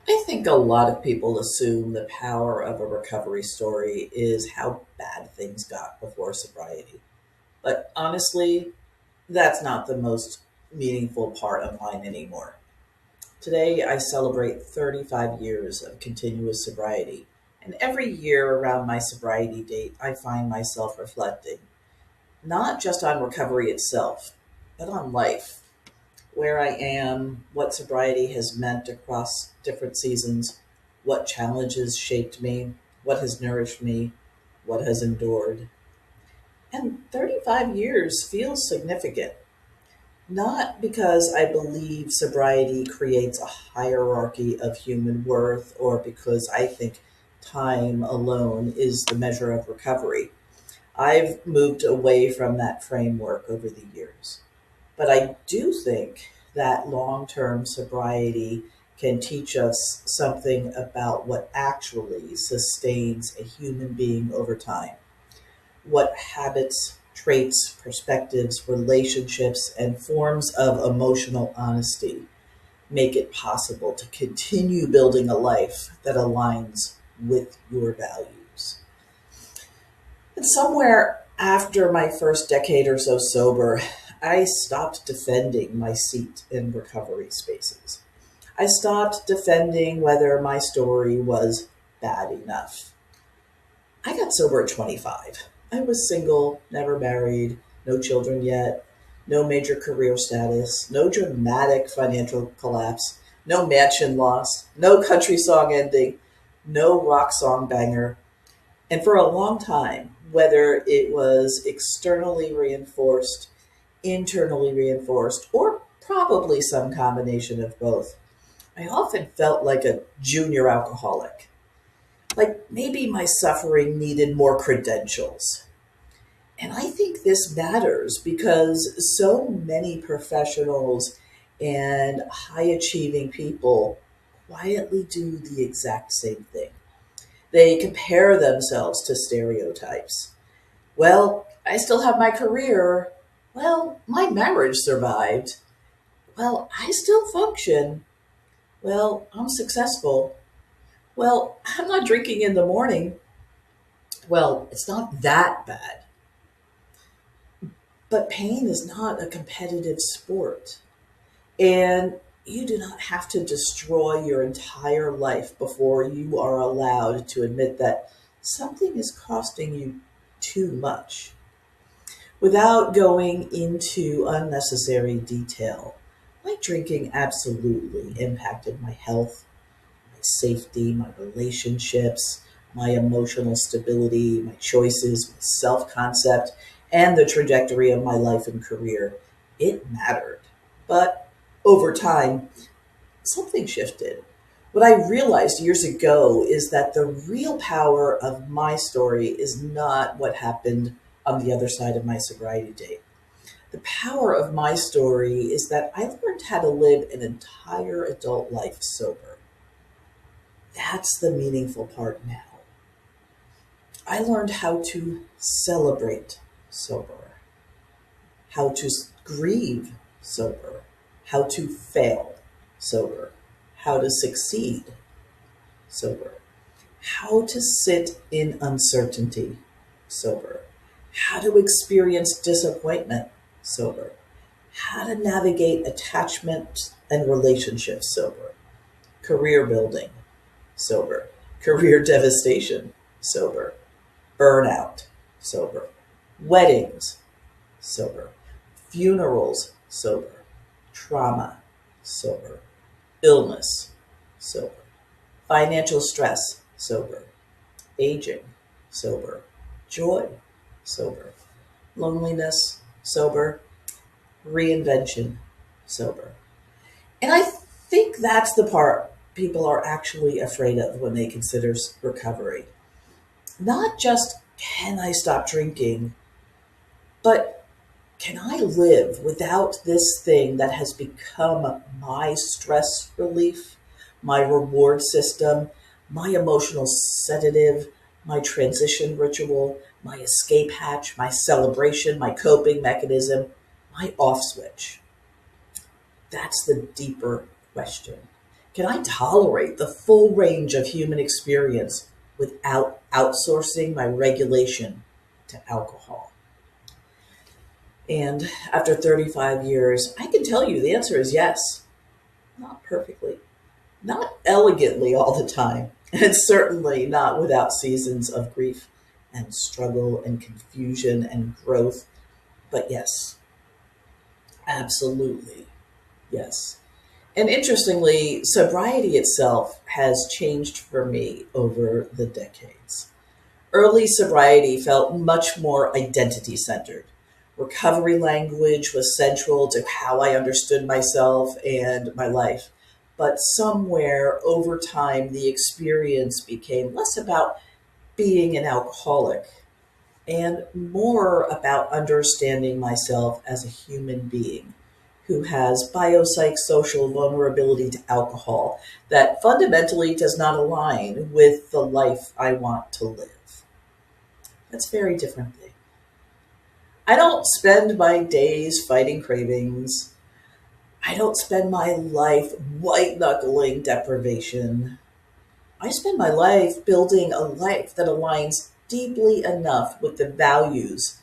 I think a lot of people assume the power of a recovery story is how bad things got before sobriety. But honestly, that's not the most meaningful part of mine anymore. Today, I celebrate 35 years of continuous sobriety. And every year around my sobriety date, I find myself reflecting not just on recovery itself, but on life, where I am, what sobriety has meant across different seasons, what challenges shaped me, what has nourished me, what has endured. And 35 years feels significant, not because I believe sobriety creates a hierarchy of human worth or because I think time alone is the measure of recovery. I've moved away from that framework over the years. But I do think that long term sobriety can teach us something about what actually sustains a human being over time. What habits, traits, perspectives, relationships, and forms of emotional honesty make it possible to continue building a life that aligns with your values. And somewhere after my first decade or so sober, I stopped defending my seat in recovery spaces. I stopped defending whether my story was bad enough. I got sober at 25. I was single, never married, no children yet, no major career status, no dramatic financial collapse, no mansion loss, no country song ending, no rock song banger. And for a long time, whether it was externally reinforced, internally reinforced, or probably some combination of both, I often felt like a junior alcoholic. Like maybe my suffering needed more credentials. And I think this matters because so many professionals and high achieving people quietly do the exact same thing. They compare themselves to stereotypes. Well, I still have my career. Well, my marriage survived. Well, I still function. Well, I'm successful. Well, I'm not drinking in the morning. Well, it's not that bad. But pain is not a competitive sport. And you do not have to destroy your entire life before you are allowed to admit that something is costing you too much. Without going into unnecessary detail, my drinking absolutely impacted my health, my safety, my relationships, my emotional stability, my choices, my self concept, and the trajectory of my life and career. It mattered. But over time, something shifted. What I realized years ago is that the real power of my story is not what happened on the other side of my sobriety date. The power of my story is that I learned how to live an entire adult life sober. That's the meaningful part now. I learned how to celebrate sober, how to grieve sober, how to fail sober, how to succeed sober, how to sit in uncertainty sober, how to experience disappointment sober, how to navigate attachment and relationships sober, career building sober, career devastation sober, burnout sober, weddings sober, funerals sober, trauma sober, illness sober, financial stress sober, aging sober, joy sober, loneliness sober, reinvention sober. And I think that's the part people are actually afraid of when they consider recovery. Not just can I stop drinking, but can I live without this thing that has become my stress relief, my reward system, my emotional sedative, my transition ritual, my escape hatch, my celebration, my coping mechanism, my off switch? That's the deeper question. Can I tolerate the full range of human experience without outsourcing my regulation to alcohol? And after 35 years, I can tell you the answer is yes. Not perfectly, not elegantly all the time, and certainly not without seasons of grief and struggle and confusion and growth. But yes, absolutely, yes. And interestingly, sobriety itself has changed for me over the decades. Early sobriety felt much more identity centered. Recovery language was central to how I understood myself and my life. But somewhere over time, the experience became less about being an alcoholic and more about understanding myself as a human being who has biopsychosocial vulnerability to alcohol that fundamentally does not align with the life I want to live. That's a very different thing. I don't spend my days fighting cravings. I don't spend my life white knuckling deprivation. I spend my life building a life that aligns deeply enough with the values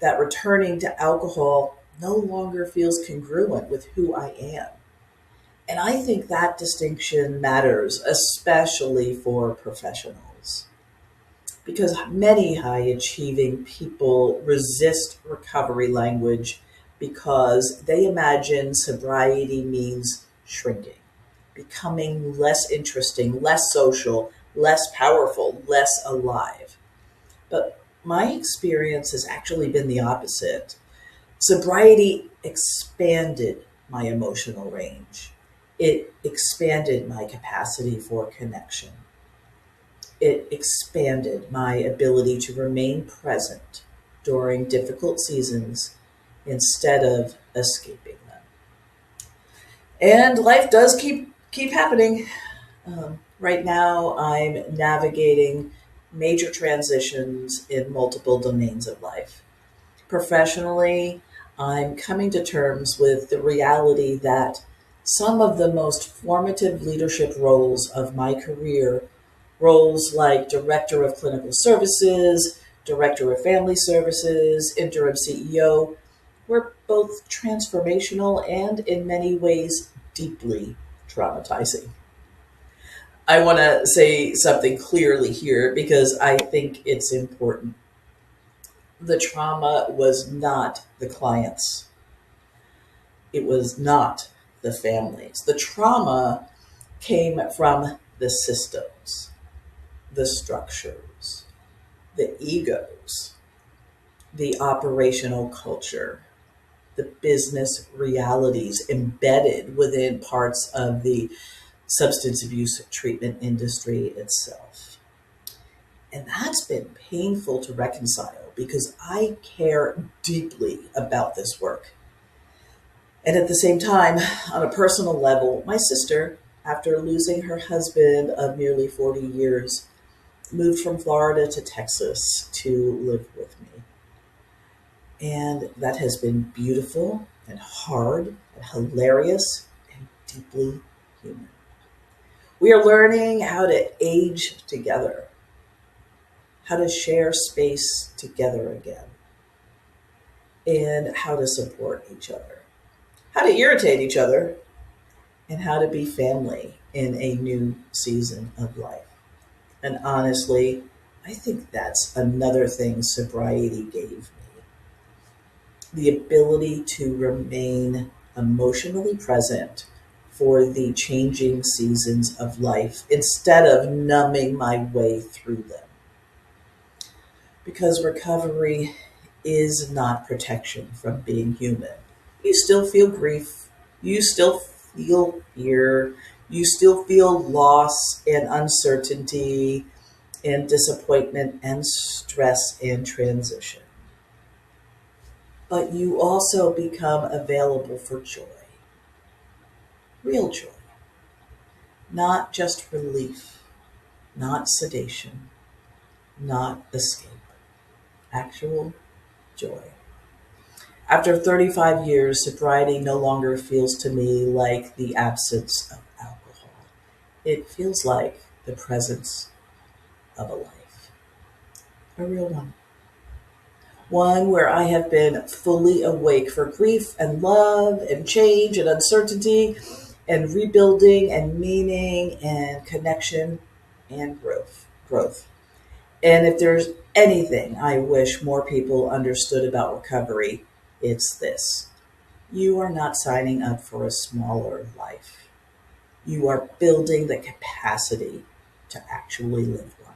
that returning to alcohol no longer feels congruent with who I am. And I think that distinction matters, especially for professionals, because many high achieving people resist recovery language because they imagine sobriety means shrinking, becoming less interesting, less social, less powerful, less alive. But my experience has actually been the opposite. Sobriety expanded my emotional range. It expanded my capacity for connection. It expanded my ability to remain present during difficult seasons instead of escaping them. And life does keep happening. Right now, I'm navigating major transitions in multiple domains of life. Professionally, I'm coming to terms with the reality that some of the most formative leadership roles of my career, roles like Director of Clinical Services, Director of Family Services, Interim CEO, were both transformational and in many ways deeply traumatizing. I want to say something clearly here because I think it's important. The trauma was not the clients, it was not the families. The trauma came from the systems, the structures, the egos, the operational culture, the business realities embedded within parts of the substance abuse treatment industry itself. And that's been painful to reconcile because I care deeply about this work. And at the same time, on a personal level, my sister, after losing her husband of nearly 40 years, moved from Florida to Texas to live with me. And that has been beautiful and hard and hilarious and deeply human. We are learning how to age together, how to share space together again, and how to support each other, how to irritate each other, and how to be family in a new season of life. And honestly, I think that's another thing sobriety gave me, the ability to remain emotionally present for the changing seasons of life instead of numbing my way through them. Because recovery is not protection from being human. You still feel grief, you still feel fear, you still feel loss and uncertainty and disappointment and stress and transition. But you also become available for joy, real joy, not just relief, not sedation, not escape, actual joy. After 35 years, sobriety no longer feels to me like the absence of alcohol. It feels like the presence of a life, a real one. One where I have been fully awake for grief and love and change and uncertainty and rebuilding and meaning and connection and growth. And if there's anything I wish more people understood about recovery, it's this. You are not signing up for a smaller life. You are building the capacity to actually live one.